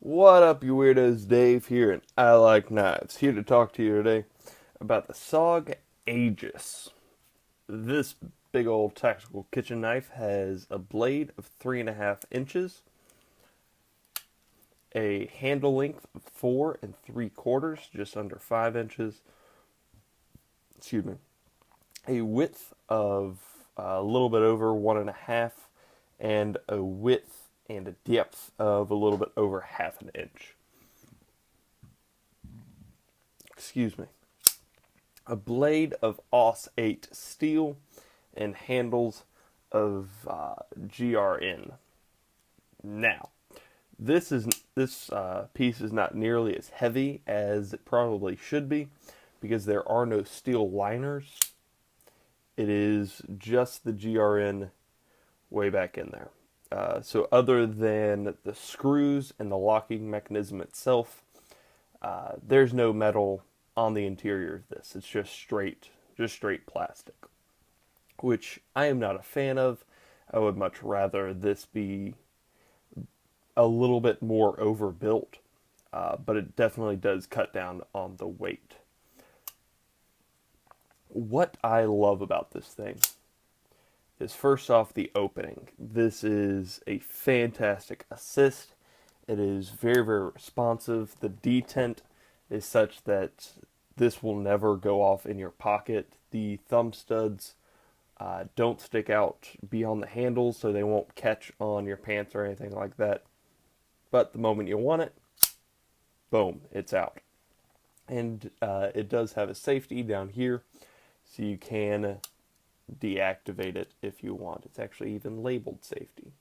What up, you weirdos? Dave here, and I like knives. Here to talk to you today about the SOG Aegis. This big old tactical kitchen knife has a blade of 3.5 inches, a handle length of 4 3/4, just under 5 inches. Excuse me. A width of a little bit over 1.5, and a width and a depth of a little bit over 1/2 inch. Excuse me. A blade of AUS-8 steel and handles of GRN. Now, this piece is not nearly as heavy as it probably should be because there are no steel liners. It is just the GRN way back in there. So other than the screws and the locking mechanism itself, there's no metal on the interior of this. It's just straight plastic, which I am not a fan of. I would much rather this be a little bit more overbuilt, but it definitely does cut down on the weight. What I love about this thing is, first off, the opening. This is a fantastic assist. It is very, very responsive. The detent is such that this will never go off in your pocket. The thumb studs don't stick out beyond the handles, so they won't catch on your pants or anything like that. But the moment you want it, boom, it's out. And it does have a safety down here, so you can deactivate it if you want. It's actually even labeled safety,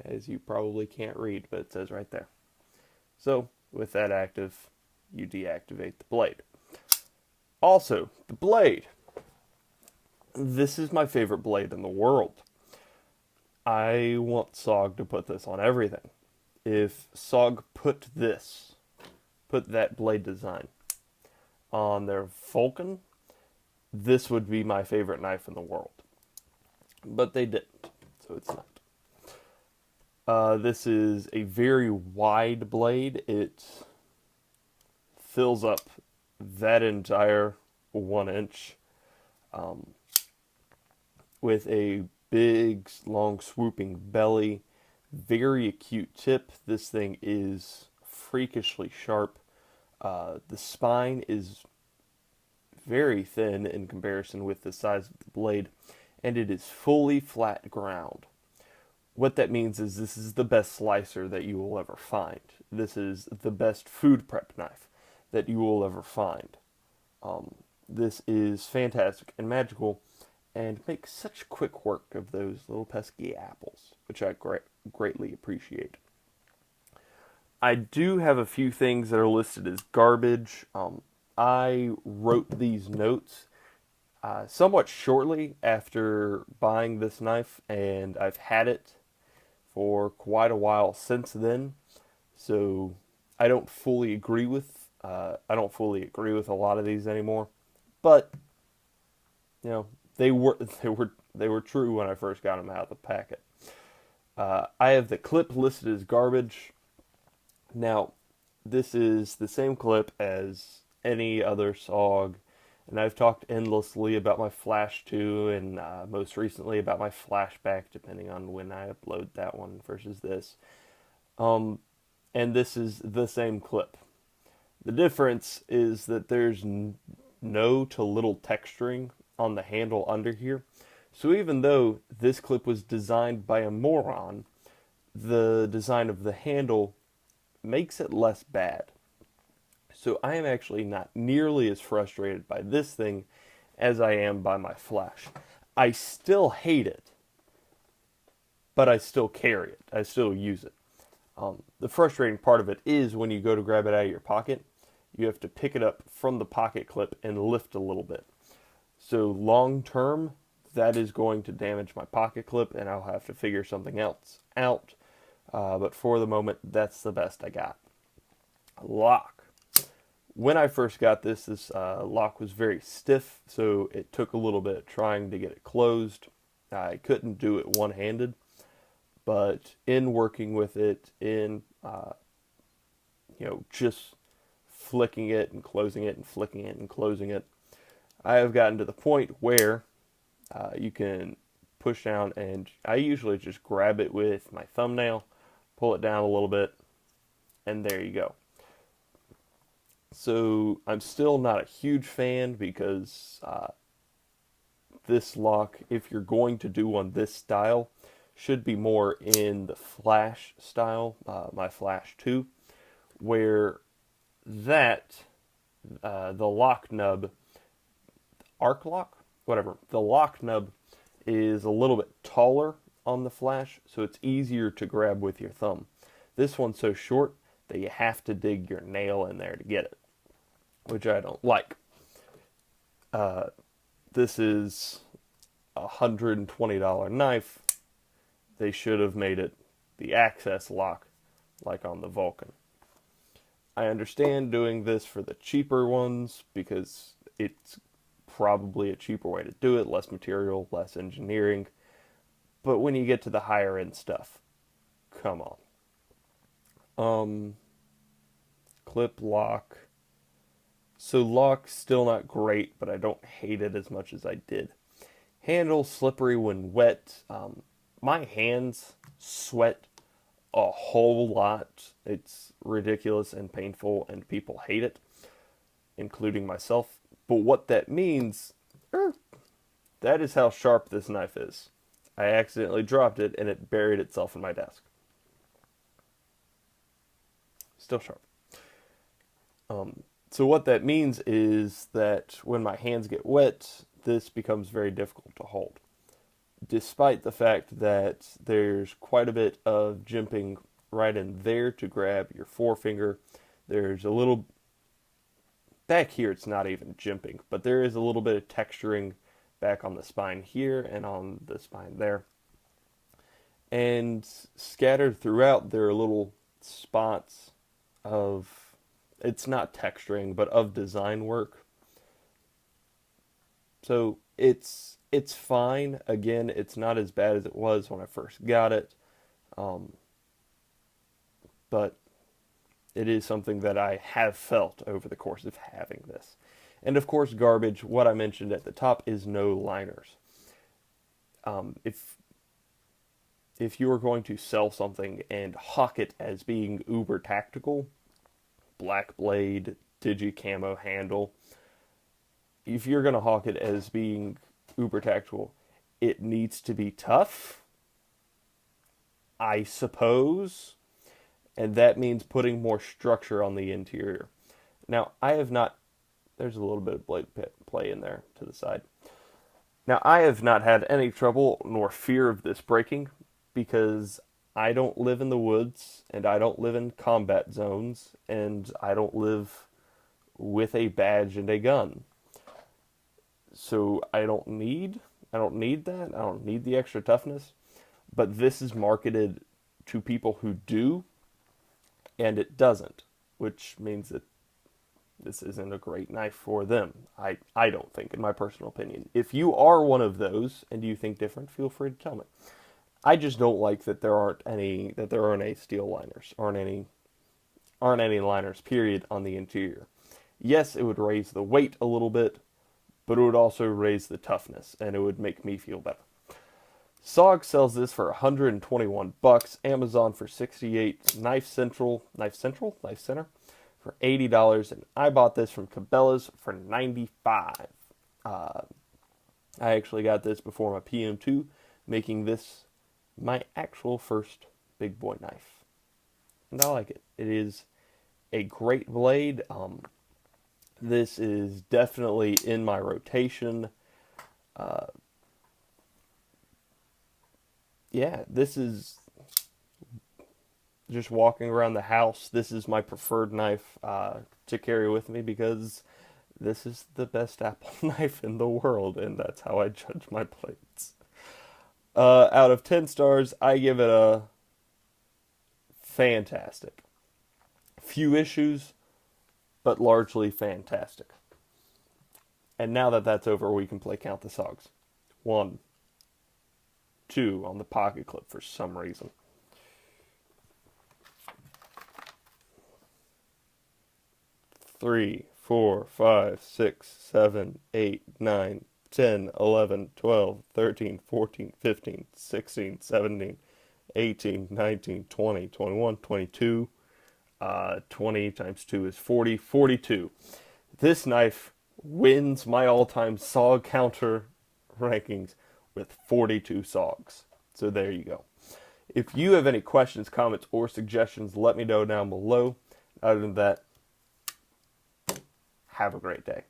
as you probably can't read, but it says right there. So with that active, you deactivate the blade. Also, the blade. This is my favorite blade in the world. I want SOG to put this on everything. If SOG put that blade design on their Vulcan, this would be my favorite knife in the world. But they didn't, so it's not. This is a very wide blade. It fills up that entire 1 inch with a big, long, swooping belly. Very acute tip. This thing is freakishly sharp. The spine is very thin in comparison with the size of the blade, and it is fully flat ground. What that means is this is the best slicer that you will ever find. This is the best food prep knife that you will ever find. This is fantastic and magical, and makes such quick work of those little pesky apples, which I greatly appreciate. I do have a few things that are listed as garbage. I wrote these notes somewhat shortly after buying this knife, and I've had it for quite a while since then. So I don't fully agree with a lot of these anymore. But you know, they were true when I first got them out of the packet. I have the clip listed as garbage. Now, this is the same clip as any other SOG, and I've talked endlessly about my Flash 2 and most recently about my Flashback, depending on when I upload that one versus this. And this is the same clip. The difference is that there's no to little texturing on the handle under here. So even though this clip was designed by a moron, the design of the handle makes it less bad. So I am actually not nearly as frustrated by this thing as I am by my Flash. I still hate it, but I still carry it. I still use it. The frustrating part of it is when you go to grab it out of your pocket, you have to pick it up from the pocket clip and lift a little bit. So long term, that is going to damage my pocket clip, and I'll have to figure something else out. But for the moment, that's the best I got. Lock. When I first got this lock was very stiff, so it took a little bit of trying to get it closed. I couldn't do it one-handed, but in working with it, in just flicking it and closing it and flicking it and closing it. I have gotten to the point where you can push down, and I usually just grab it with my thumbnail, pull it down a little bit, and there you go. So I'm still not a huge fan because this lock, if you're going to do one this style, should be more in the Flash style, my Flash 2, where that, the lock nub, arc lock, whatever, the lock nub is a little bit taller on the Flash, so it's easier to grab with your thumb. This one's so short that you have to dig your nail in there to get it, which I don't like. This is a $120 knife. They should have made it the access lock like on the Vulcan. I understand doing this for the cheaper ones because it's probably a cheaper way to do it, less material, less engineering. But when you get to the higher end stuff, come on. Clip lock. So lock, still not great, but I don't hate it as much as I did. Handle, slippery when wet. My hands sweat a whole lot. It's ridiculous and painful, and people hate it, including myself. But what that means, that is how sharp this knife is. I accidentally dropped it, and it buried itself in my desk. Still sharp. So what that means is that when my hands get wet, this becomes very difficult to hold. Despite the fact that there's quite a bit of jimping right in there to grab your forefinger, there's a little, back here it's not even jimping, but there is a little bit of texturing back on the spine here and on the spine there. And scattered throughout there are little spots of, it's not texturing, but of design work. So it's fine. Again, it's not as bad as it was when I first got it. But it is something that I have felt over the course of having this. And of course, garbage, what I mentioned at the top, is no liners. If you are going to sell something and hawk it as being uber tactical, black blade, digi camo handle, if you're going to hawk it as being uber tactical, it needs to be tough, I suppose, and that means putting more structure on the interior. Now, I have not, there's a little bit of blade play in there to the side. Now, I have not had any trouble nor fear of this breaking because I don't live in the woods, and I don't live in combat zones, and I don't live with a badge and a gun. So I don't need that. I don't need the extra toughness. But this is marketed to people who do, and it doesn't, which means that this isn't a great knife for them. I don't think, in my personal opinion. If you are one of those and you think different, feel free to tell me. I just don't like that there aren't any steel liners, aren't any liners, period, on the interior. Yes, it would raise the weight a little bit, but it would also raise the toughness, and it would make me feel better. SOG sells this for $121, Amazon for $68, Knife Center for $80, and I bought this from Cabela's for $95. I actually got this before my PM2, making this my actual first big boy knife. And I like it. It is a great blade. This is definitely in my rotation. Yeah, this is just walking around the house. This is my preferred knife to carry with me because this is the best Apple knife in the world, and that's how I judge my blades. Out of 10 stars, I give it a fantastic. Few issues, but largely fantastic. And now that that's over, we can play Count the SOGs. 1, 2 on the pocket clip for some reason. 3, 4, 5, 6, 7, 8, 9, 10, 11, 12, 13, 14, 15, 16, 17, 18, 19, 20, 21, 22. 20 times 2 is 40, 42. This knife wins my all-time SOG counter rankings with 42 SOGs. So there you go. If you have any questions, comments, or suggestions, let me know down below. Other than that, have a great day.